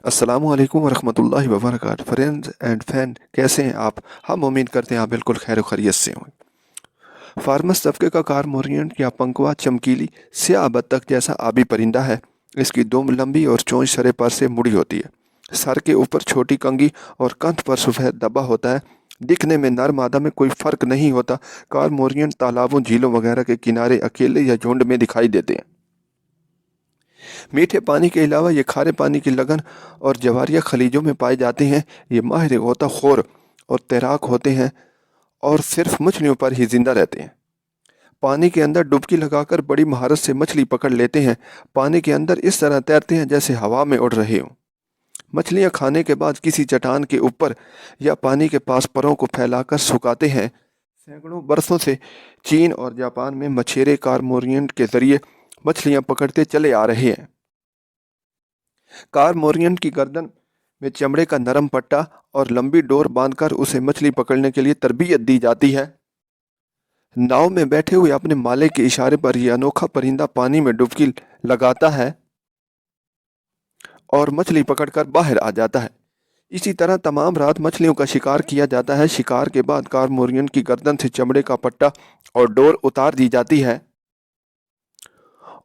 अस्सलाम वालेकुम वरहमतुल्लाहि वबरकातुहू। फ्रेंड्स एंड फैन, कैसे हैं आप? हम उम्मीद करते हैं आप बिल्कुल खैर खैरियत से हों। फार्मस तबके का कारमोरियंट या पंकवा चमकीली स्याह बत्तख जैसा आबी परिंदा है। इसकी दुम लंबी और चोंच सरे पर से मुड़ी होती है। सर के ऊपर छोटी कंघी और कंठ पर सफ़ेद धब्बा होता है। दिखने में नर मादा में कोई फ़र्क नहीं होता। कारमोरियंट तालाबों, झीलों वगैरह के किनारे अकेले या झुंड में दिखाई देते हैं। मीठे पानी के अलावा ये खारे पानी की लगन और जवारिया खलीजों में पाए जाते हैं। ये माहिर गोताखोर और तैराक होते हैं और सिर्फ मछलियों पर ही जिंदा रहते हैं। पानी के अंदर डुबकी लगाकर बड़ी महारत से मछली पकड़ लेते हैं। पानी के अंदर इस तरह तैरते हैं जैसे हवा में उड़ रहे हों। मछलियां खाने के बाद किसी चट्टान के ऊपर या पानी के पास परों को फैलाकर सुखाते हैं। सैकड़ों बरसों से चीन और जापान में मछेरे कारमोरियंट के जरिए मछलियां पकड़ते चले आ रहे हैं। कारमोरियंट की गर्दन में चमड़े का नरम पट्टा और लंबी डोर बांधकर उसे मछली पकड़ने के लिए तरबियत दी जाती है। नाव में बैठे हुए अपने मालिक के इशारे पर यह अनोखा परिंदा पानी में डुबकी लगाता है और मछली पकड़कर बाहर आ जाता है। इसी तरह तमाम रात मछलियों का शिकार किया जाता है। शिकार के बाद कारमोरियंट की गर्दन से चमड़े का पट्टा और डोर उतार दी जाती है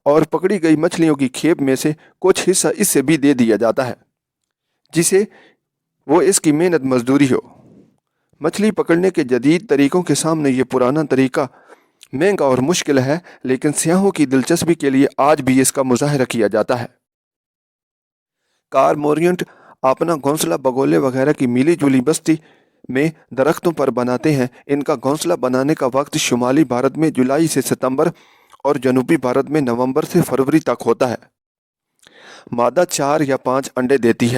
और पकड़ी गई मछलियों की खेप में से कुछ हिस्सा इससे भी दे दिया जाता है, जिसे वो इसकी मेहनत मजदूरी हो। मछली पकड़ने के जदीद तरीकों के सामने ये पुराना तरीका महंगा और मुश्किल है, लेकिन सियाहों की दिलचस्पी के लिए आज भी इसका मुजाहरा किया जाता है। कारमोरियंट अपना घोंसला बगोले वगैरह की मिली जुली बस्ती में दरख्तों पर बनाते हैं। इनका घोंसला बनाने का वक्त शुमाली भारत में जुलाई से सितंबर और जनूबी भारत में नवंबर से फरवरी तक होता है। मादा 4 या 5 अंडे देती है।